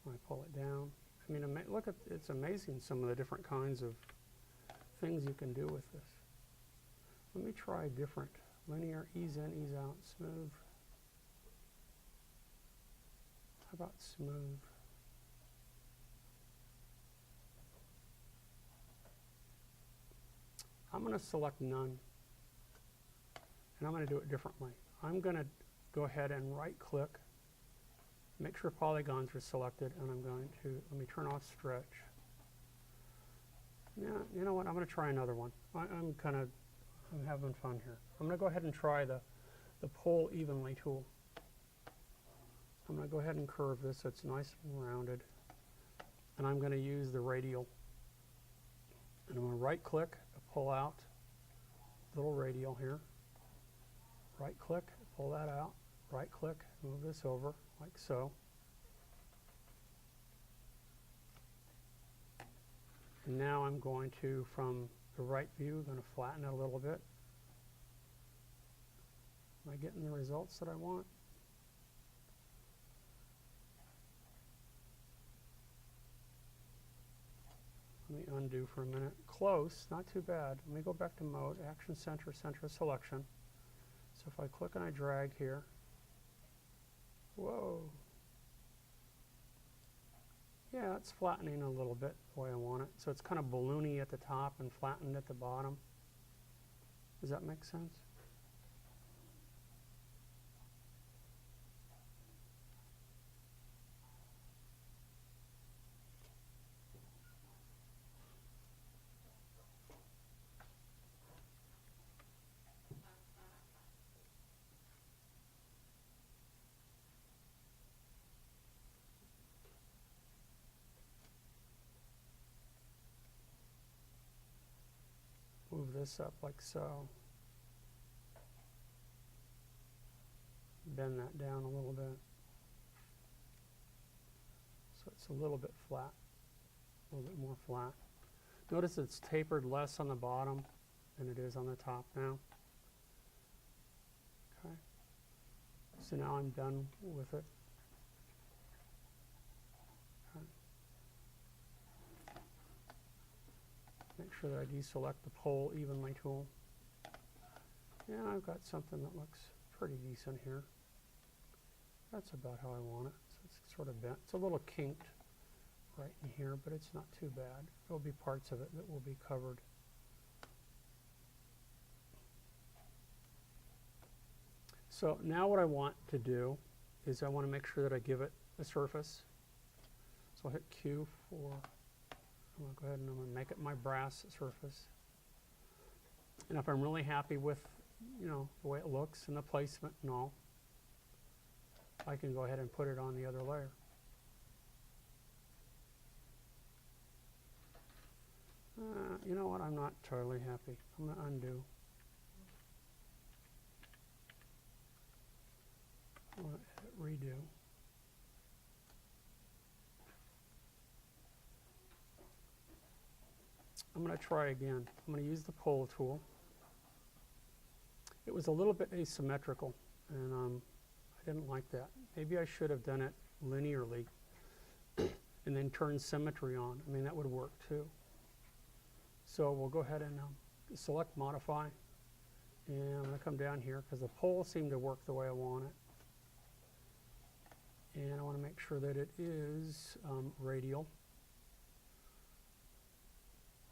when I pull it down? I mean, look at, it's amazing some of the different kinds of things you can do with this. Let me try different. Linear, ease in, ease out, smooth. How about smooth? I'm going to select none. And I'm going to do it differently. I'm going to go ahead and right click. Make sure polygons are selected, and I'm going to, let me turn off stretch. Yeah, you know what, I'm going to try another one. I'm having fun here. I'm going to go ahead and try the pull evenly tool. I'm going to go ahead and curve this so it's nice and rounded. And I'm going to use the radial And I'm going to right click, pull out little radial here. Right click, pull that out. Right click, move this over like so. And now I'm going to, from the right view, going to flatten it a little bit. Am I getting the results that I want? Let me undo for a minute. Close, not too bad. Let me go back to mode, action center, center of selection. So if I click and I drag here, whoa. Yeah, it's flattening a little bit the way I want it. So it's kind of balloony at the top and flattened at the bottom. Does that make sense? Move this up like so. Bend that down a little bit. So it's a little bit flat, a little bit more flat. Notice it's tapered less on the bottom than it is on the top now. Okay. So now I'm done with it. Okay. Make sure that I deselect the pole evenly tool. Yeah, I've got something that looks pretty decent here. That's about how I want it. So it's sort of bent. It's a little kinked right in here, but it's not too bad. There'll be parts of it that will be covered. So now what I want to do is I want to make sure that I give it a surface. So I'll hit Q for, I'm going to go ahead and I'm going to make it my brass surface. And if I'm really happy with, you know, the way it looks and the placement and all, I can go ahead and put it on the other layer. You know what, I'm not totally happy. I'm going to undo. I'm going to redo. I'm going to try again. I'm going to use the pole tool. It was a little bit asymmetrical, and I didn't like that. Maybe I should have done it linearly and then turn symmetry on. I mean, that would work too. So we'll go ahead and select modify, and I'm going to come down here because the pole seemed to work the way I want it. And I want to make sure that it is radial.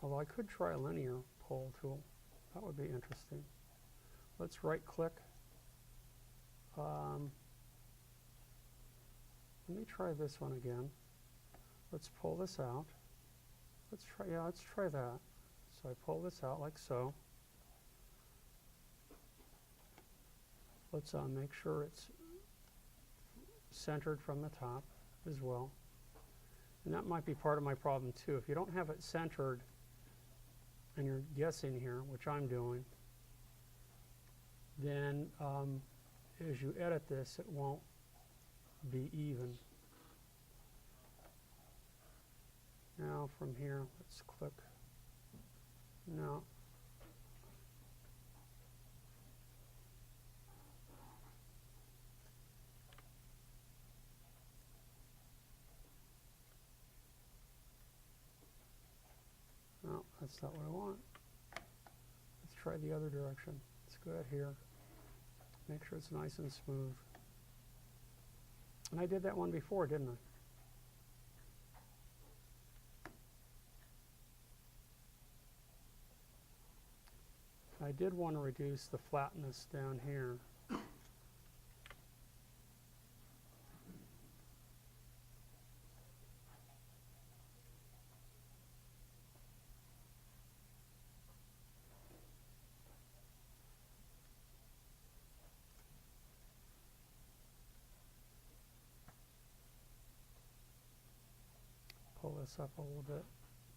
Although I could try a linear pole tool. That would be interesting. Let's right click. Let me try this one again. Let's pull this out. Let's try that. So I pull this out like so. Let's make sure it's centered from the top as well. And that might be part of my problem too. If you don't have it centered and you're guessing here, which I'm doing, then as you edit this, it won't be even. Now from here, let's click. No. No, that's not what I want. Let's try the other direction. Let's go ahead here. Make sure it's nice and smooth. And I did that one before, didn't I? I did want to reduce the flatness down here. Pull this up a little bit,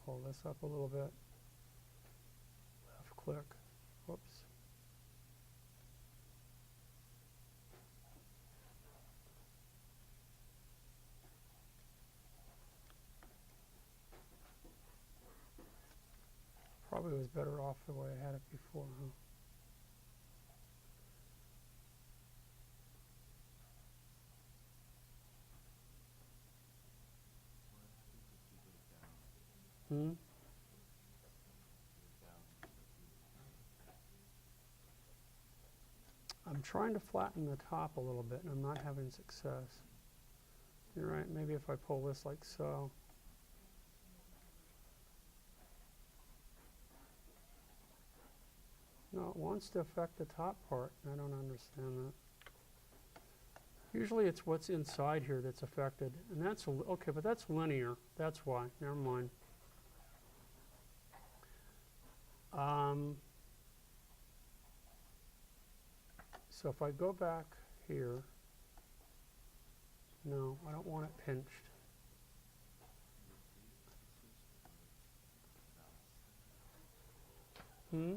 pull this up a little bit. click. Whoops. Probably was better off the way I had it before, huh? Hmm? I'm trying to flatten the top a little bit, and I'm not having success. You're right, maybe if I pull this like so. No, it wants to affect the top part. I don't understand that. Usually it's what's inside here that's affected. And that's, okay, but that's linear. That's why. Never mind. So if I go back here, no, I don't want it pinched. Hmm?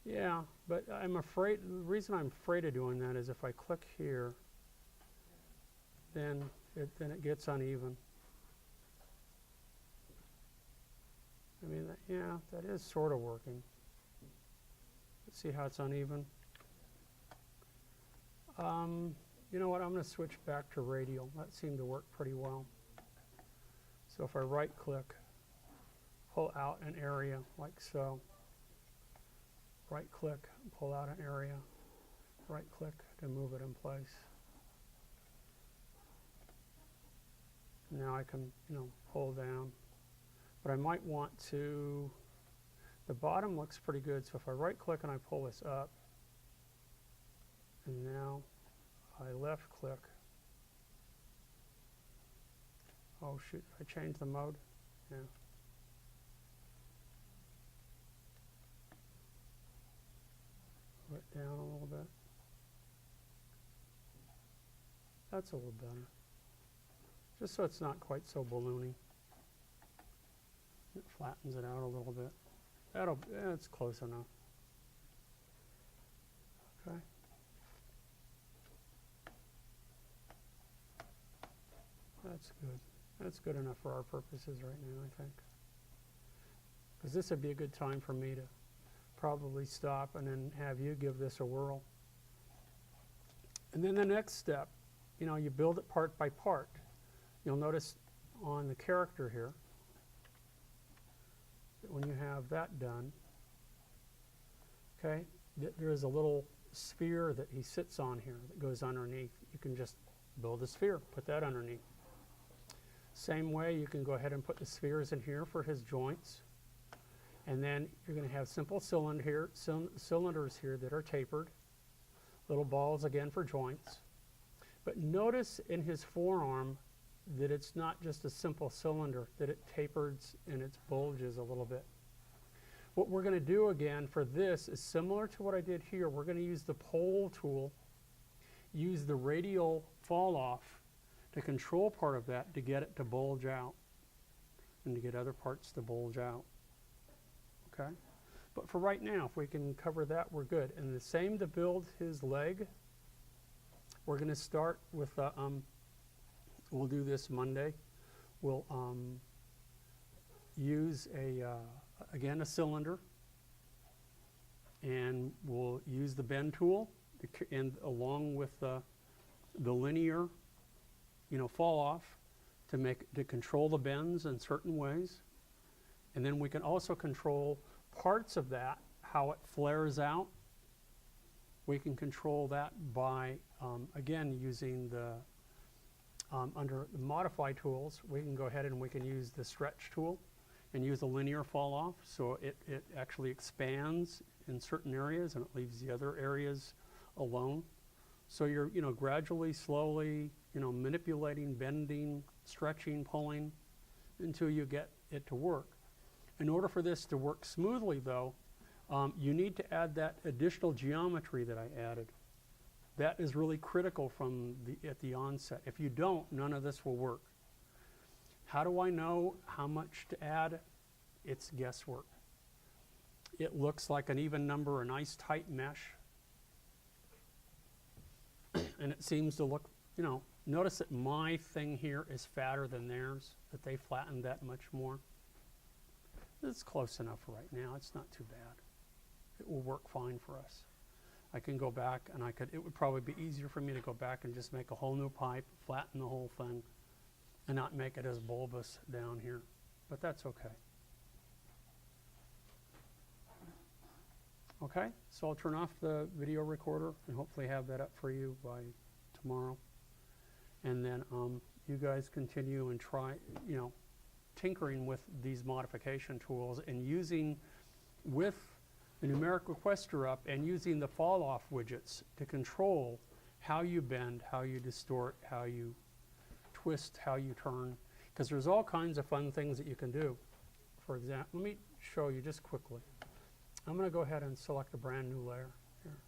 Yeah, but I'm afraid, the reason I'm afraid of doing that is if I click here, then it gets uneven. I mean, yeah, that is sort of working. Let's see how it's uneven. You know what, I'm going to switch back to radial. That seemed to work pretty well. So if I right click, pull out an area like so. Right click, pull out an area. Right click to move it in place. Now I can, pull down. But I might want to, the bottom looks pretty good, so if I right click and I pull this up, and now I left click. Oh shoot, I changed the mode? Yeah. Put it down a little bit. That's a little better. Just so it's not quite so balloony. It flattens it out a little bit. It's close enough. Okay. That's good. That's good enough for our purposes right now, I think. Because this would be a good time for me to probably stop and then have you give this a whirl. And then the next step, you build it part by part. You'll notice on the character here, that when you have that done, okay, there is a little sphere that he sits on here that goes underneath. You can just build a sphere, put that underneath. Same way, you can go ahead and put the spheres in here for his joints. And then you're going to have simple cylinders here that are tapered. Little balls again for joints. But notice in his forearm that it's not just a simple cylinder, that it tapers and it bulges a little bit. What we're going to do again for this is similar to what I did here. We're going to use the pole tool, use the radial fall off to control part of that to get it to bulge out and to get other parts to bulge out. Okay? But for right now, if we can cover that, we're good. And the same to build his leg. We're going to start with, we'll do this Monday. We'll use again, a cylinder. And we'll use the bend tool and along with the linear, fall off to control the bends in certain ways. And then we can also control parts of that, how it flares out. We can control that by, again, using the, under the modify tools, we can go ahead and we can use the stretch tool and use a linear fall off. So it actually expands in certain areas and it leaves the other areas alone. So you're, gradually, slowly, manipulating, bending, stretching, pulling until you get it to work. In order for this to work smoothly, though, you need to add that additional geometry that I added. That is really critical at the onset. If you don't, none of this will work. How do I know how much to add? It's guesswork. It looks like an even number, a nice tight mesh. And it seems to look, you know, notice that my thing here is fatter than theirs, that they flattened that much more. It's close enough right now. It's not too bad. It will work fine for us. I can go back and it would probably be easier for me to go back and just make a whole new pipe, flatten the whole thing, and not make it as bulbous down here. But that's okay. Okay, so I'll turn off the video recorder and hopefully have that up for you by tomorrow. And then you guys continue and try, you know, tinkering with these modification tools and using with the numeric requester up and using the fall off widgets to control how you bend, how you distort, how you twist, how you turn, because there's all kinds of fun things that you can do. For example, let me show you just quickly. I'm going to go ahead and select a brand new layer here.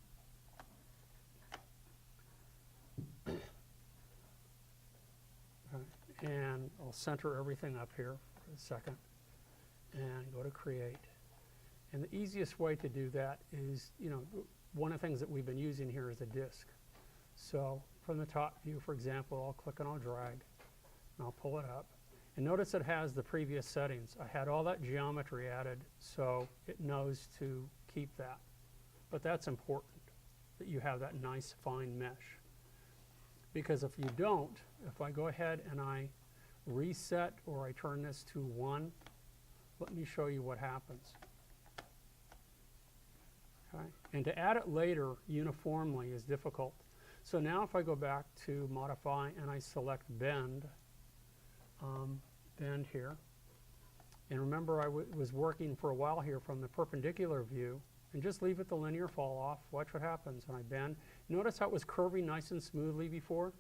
And I'll center everything up here for a second and go to create. And the easiest way to do that is, you know, one of the things that we've been using here is a disk. So from the top view, for example, I'll click and I'll drag and I'll pull it up. And notice it has the previous settings. I had all that geometry added, so it knows to keep that. But that's important, that you have that nice fine mesh. Because if you don't, if I go ahead and I reset or I turn this to 1, let me show you what happens. Okay? And to add it later uniformly is difficult. So now if I go back to modify and I select bend, bend here, and remember I was working for a while here from the perpendicular view, and just leave it the linear fall off. Watch what happens when I bend. Notice how it was curving nice and smoothly before?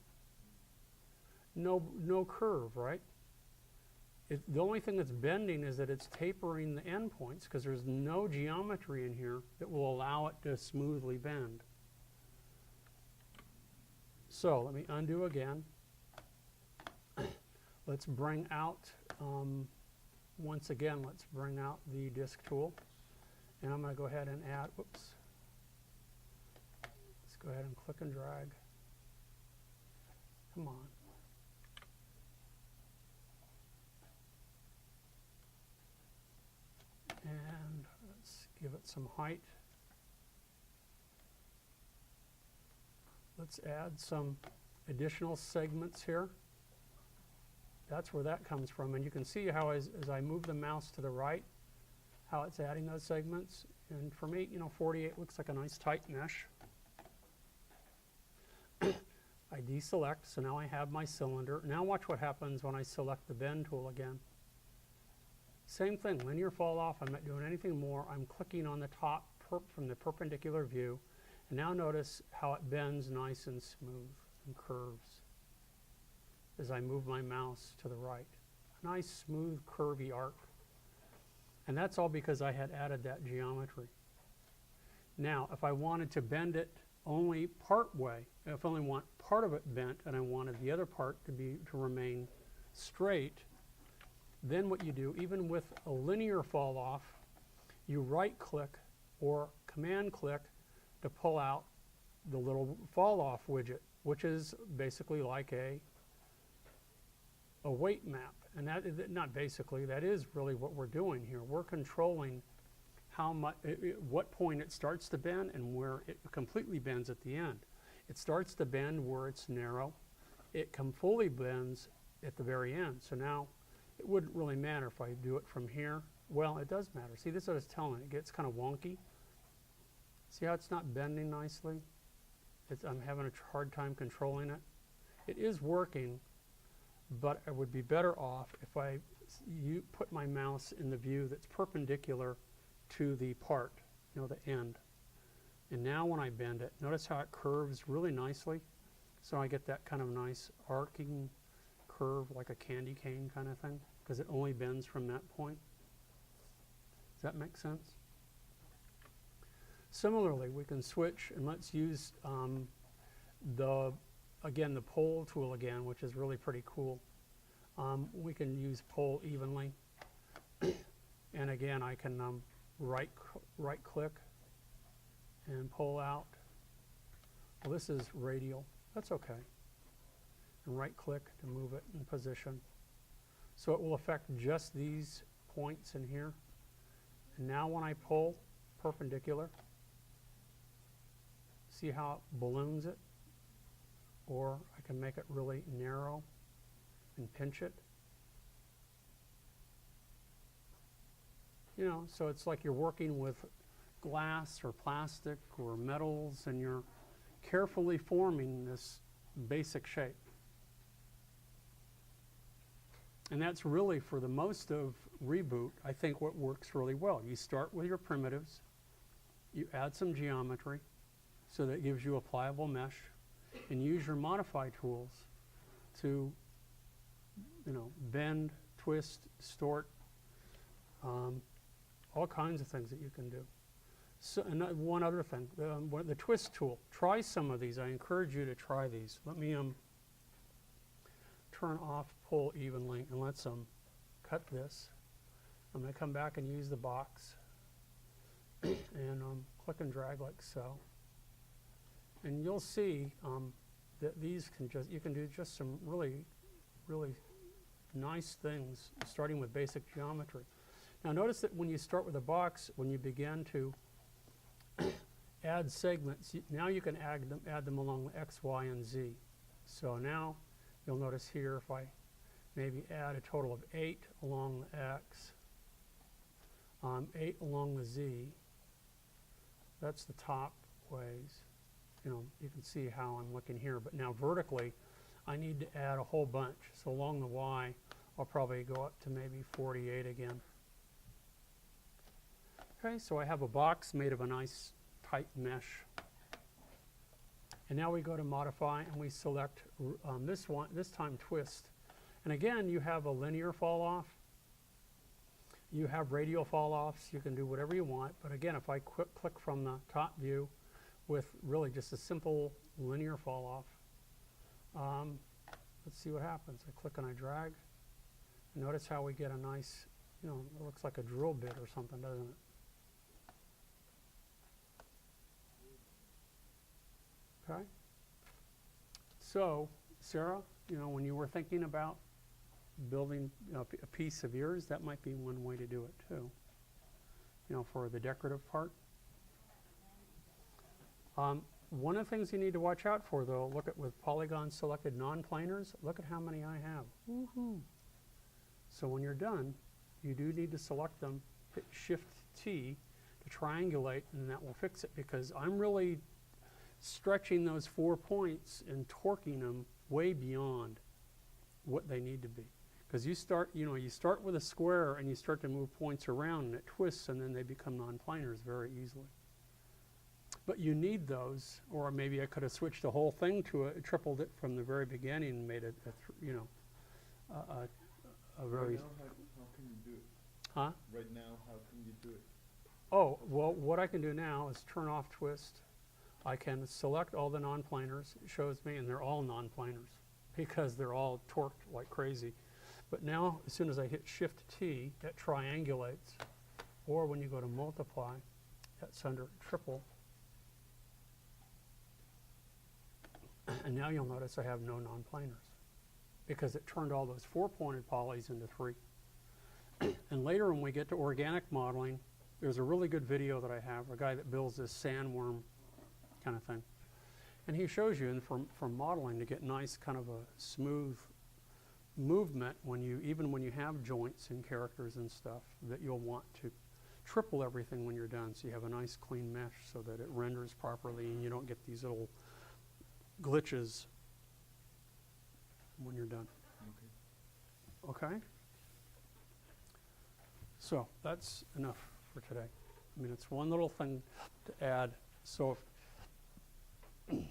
No curve, right? The only thing that's bending is that it's tapering the endpoints because there's no geometry in here that will allow it to smoothly bend. So let me undo again. Let's bring out, once again, let's bring out the disk tool. And I'm going to go ahead and add, whoops. Let's go ahead and click and drag. Come on. And let's give it some height. Let's add some additional segments here. That's where that comes from. And you can see how as I move the mouse to the right, how it's adding those segments. And for me, you know, 48 looks like a nice tight mesh. I deselect, so now I have my cylinder. Now watch what happens when I select the bend tool again. Same thing, linear fall off. I'm not doing anything more. I'm clicking on the top from the perpendicular view. And now notice how it bends nice and smooth and curves as I move my mouse to the right. A nice, smooth, curvy arc. And that's all because I had added that geometry. Now, if I wanted to bend it only part way, if I only want part of it bent and I wanted the other part to remain straight, then what you do, even with a linear fall off, you right click or command click to pull out the little fall off widget, which is basically like a weight map. And that, not basically, that is really what we're doing here. We're controlling how much, what point it starts to bend and where it completely bends at the end. It starts to bend where it's narrow. It fully bends at the very end. So now it wouldn't really matter if I do it from here. Well, it does matter. See, this is what I was telling you. It gets kind of wonky. See how it's not bending nicely? I'm having a hard time controlling it. It is working, but I would be better off if I put my mouse in the view that's perpendicular to the part, you know, the end. And now when I bend it, notice how it curves really nicely. So I get that kind of nice arcing curve like a candy cane kind of thing, because it only bends from that point. Does that make sense? Similarly, we can switch and let's use again, the pole tool again, which is really pretty cool. We can use pull evenly. And again, I can right click and pull out. Well, this is radial. That's okay. And right click to move it in position. So it will affect just these points in here. And now when I pull perpendicular, see how it balloons it? Or I can make it really narrow and pinch it. You know, so it's like you're working with glass or plastic or metals, and you're carefully forming this basic shape. And that's really, for the most of Reboot, I think what works really well. You start with your primitives, you add some geometry, so that gives you a pliable mesh, and use your modify tools to, you know, bend, twist, distort, all kinds of things that you can do. So, and one other thing, the twist tool. Try some of these. I encourage you to try these. Let me turn off pull evenly, and let's cut this. I'm going to come back and use the box and click and drag like so. And you'll see that these can you can do just some really, really nice things, starting with basic geometry. Now notice that when you start with a box, when you begin to add segments, now you can add them along the X, Y, and Z. So now you'll notice here, if I maybe add a total of 8 along the X, 8 along the Z, that's the top ways. You know, you can see how I'm looking here. But now vertically, I need to add a whole bunch. So along the Y, I'll probably go up to maybe 48 again. Okay, so I have a box made of a nice tight mesh. And now we go to modify, and we select this time twist. And again, you have a linear fall off. You have radial fall offs. You can do whatever you want. But again, if I click from the top view with really just a simple linear fall off, let's see what happens. I click and I drag. And notice how we get a nice, you know, it looks like a drill bit or something, doesn't it? Okay. So, Sarah, you know, when you were thinking about building, you know, a piece of yours, that might be one way to do it too. You know, for the decorative part. One of the things you need to watch out for, though, look at with polygon selected non-planars. Look at how many I have. Woohoo! So when you're done, you do need to select them. Hit Shift T to triangulate, and that will fix it, because I'm really stretching those 4 points and torquing them way beyond what they need to be. Because you start with a square and you start to move points around, and it twists, and then they become non-planars very easily. But you need those, or maybe I could have switched the whole thing to tripled it from the very beginning and made it, a very. Right now, how can you do it? Huh? Right now, how can you do it? Oh, well, what I can do now is turn off twist. I can select all the non-planars. It shows me, and they're all non-planars because they're all torqued like crazy. But now, as soon as I hit Shift T, it triangulates. Or when you go to multiply, that's under triple. And now you'll notice I have no non-planars because it turned all those 4-pointed polys into 3. And later when we get to organic modeling, there's a really good video that I have, a guy that builds this sandworm kind of thing. And he shows you, and for modeling, to get nice kind of a smooth movement even when you have joints and characters and stuff, that you'll want to triple everything when you're done, so you have a nice clean mesh so that it renders properly and you don't get these little glitches when you're done. Okay? So that's enough for today. I mean, it's one little thing to add. So if